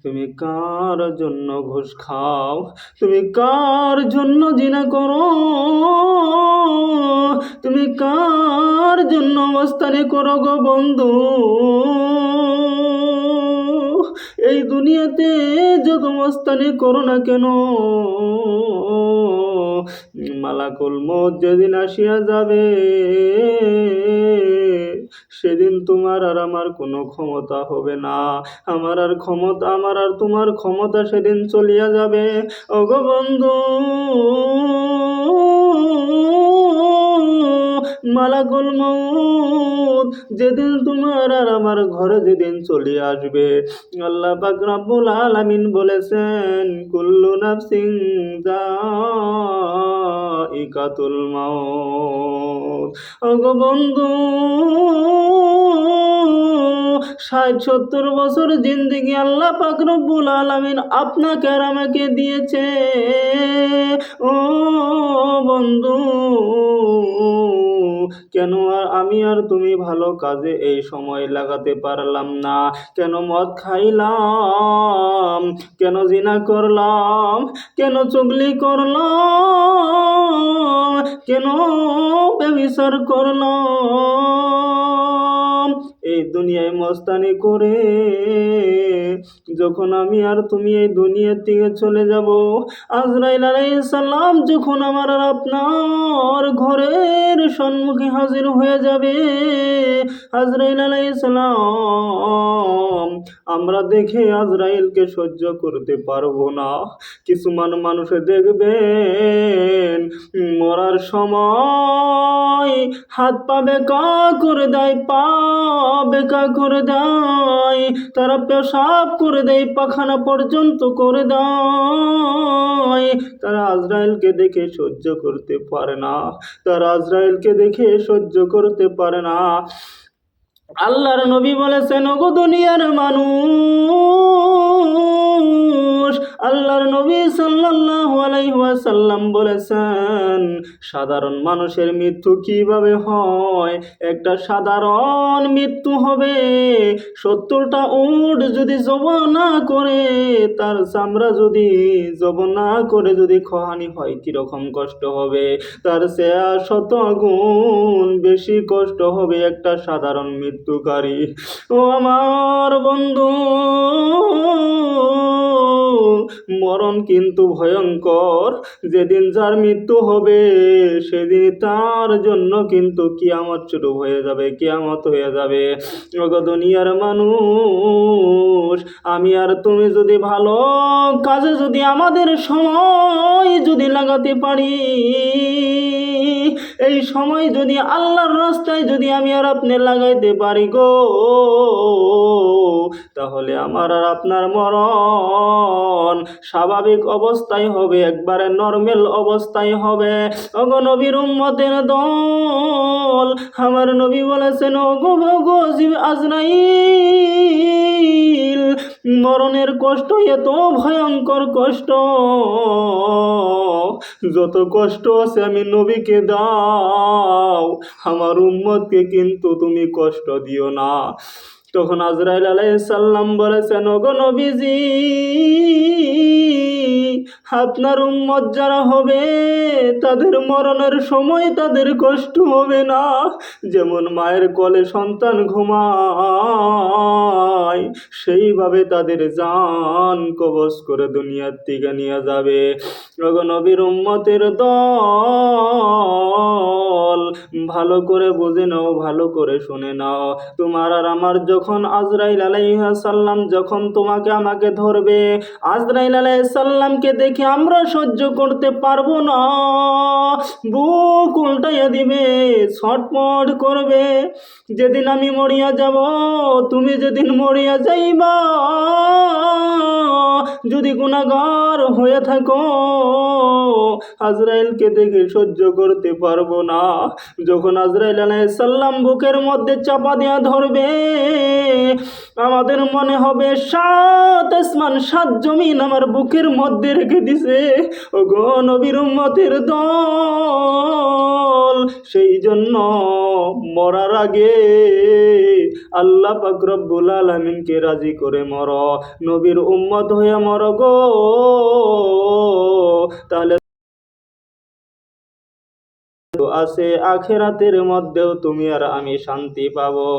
তুমি কার জন্য ঘুষ খাও, তুমি কার জন্য জিনা করো, তুমি কার জন্য মস্তানি করো গো বন্ধু। এই দুনিয়াতে যত মস্তানি করো না কেন, মালাকুল মউত যেদিন আসিয়া যাবে সেদিন তোমার আর আমার কোনো ক্ষমতা হবে না। আমার আর তোমার ক্ষমতা সেদিন চলিয়া যাবে। ওগো বন্ধু, মালাকুল মউত যেদিন তোমার আর আমার ঘরে যেদিন চলে আসবে, আল্লাহ পাক রব্বুল আলামিন বলেছেন কুল্লু নাফসিন যায়িকাতুল মাউত। ওগো বন্ধু, 60-70 বছর জিন্দেগি আল্লাহ পাক রব্বুল আলামিন আপনাকে আর আমাকে দিয়েছে। ও বন্ধু, কেন আমি আর তুমি ভালো কাজে এই সময় লাগাতে পারলাম না? কেন মদ খাইলাম, কেন জিনা করলাম, কেন চুগলি করলাম, কেন ব্যভিচার করলাম? এই দুনিয়ায় মস্তানি করে যখন আমি আর তুমি এই দুনিয়ার থেকে চলে যাব, আজরাইল আলাইহিস সালাম যখন আমার আর আপনার ঘরের সম্মুখে হাজির হয়ে যাবে, আজরাইল আলাইহিস সালাম আমরা দেখে আজরাইলকে সহ্য করতে পারবো না। কিছু মানুষে দেখবেন মরার সময় হাত পা বেকা করে দেয়, পা বেকা করে দেয়, তারা পেশাব করে দেয়, পাখানা পর্যন্ত করে দেয়। তারা আজরাইলকে দেখে সহ্য করতে পারে না, তারা আজরাইলকে দেখে সহ্য করতে পারে না। আল্লাহর নবী বলেছেন ওগো দুনিয়ার মানুষ, আল্লাহর নবী সাল্লাল্লাহু আলাইহি ওয়াসাল্লাম বলেছেন সাধারণ মানুষের মৃত্যু কিভাবে হয়। একটা সাধারণ মৃত্যু হবে, 70টা উট যদি জবাই না করে, তার চামড়া যদি জবাই না করে যদি খোহানি হয় কিরকম কষ্ট হবে, তার চেয়ে 100 গুণ বেশি কষ্ট হবে একটা সাধারণ মৃত্যুকারী। ও আমার বন্ধু, মরণ কিন্তু ভয়ঙ্কর। যেদিন যার মৃত্যু হবে সেদিন তার জন্য কিন্তু কিয়ামত শুরু হয়ে যাবে, কিয়ামত হয়ে যাবে। ওগো দুনিয়ার মানুষ, আমি আর তুমি যদি ভালো কাজে যদি আমাদের সময় যদি লাগাতে পারি, এই সময় যদি আল্লাহর রাস্তায় যদি আমি আর আপনি লাগাইতে পারি গো, তাহলে আমার আর আপনার মরণ স্বাভাবিক অবস্থায় হবে, একবারে নরমাল অবস্থায় হবে। ওগো নবীর উম্মতের দল, আমার নবী বলেছেন ওগো আজরাইল, মরণের কষ্ট এত ভয়ঙ্কর কষ্ট, যত কষ্ট আছে আমি নবীকে দাও, আমার উম্মতকে কিন্তু তুমি কষ্ট দিও না। তখন আজরাইল আলাইহিস সালাম বলেছেন ওগো নবীজি, আপনার উম্মত যারা হবে তাদের মরণের সময় তাদের কষ্ট হবে না। যেমন মায়ের কোলে সন্তান ঘুমায়, সেইভাবে তাদের জান কবজ করে দুনিয়ার থেকে নিয়ে যাবে। ওগো নবীর উম্মতের দল, ভালো করে বুঝে নাও, ভালো করে শুনে নাও। তোমার আর আমার যখন আজরাইল আলাইহিস সালাম যখন তোমাকে আমাকে ধরবে, আজরাইল আলাইহিস সালামকে দেখে আমরা সহ্য করতে পারবো না, বুক উল্টাইয়া দিবে, ছটফট করবে। যেদিন আমি মরিয়া যাব, তুমি যেদিন মরিয়া যাইবা, যদি গুনাহগার হয়ে থাকো, আজরাইলকে দেখে সহ্য করতে পারবো না। যখন আজরাইল আলাইহিস সালাম বুকের মধ্যে চাপা দেয়া ধরবে, আমাদের মনে হবে 7 আসমান 7 জমিন আমার বুকের মধ্যে রেখে দিছে। ওগো নবীর উম্মতের দল, সেই জন্য মরার আগে আল্লাহ পাক রব্বুল আলামিনকে রাজি করে মরো, নবীর উম্মত হয়ে মরো গো, তাহলে আছে আখেরাতের মধ্যেও তুমি আর আমি শান্তি পাবো।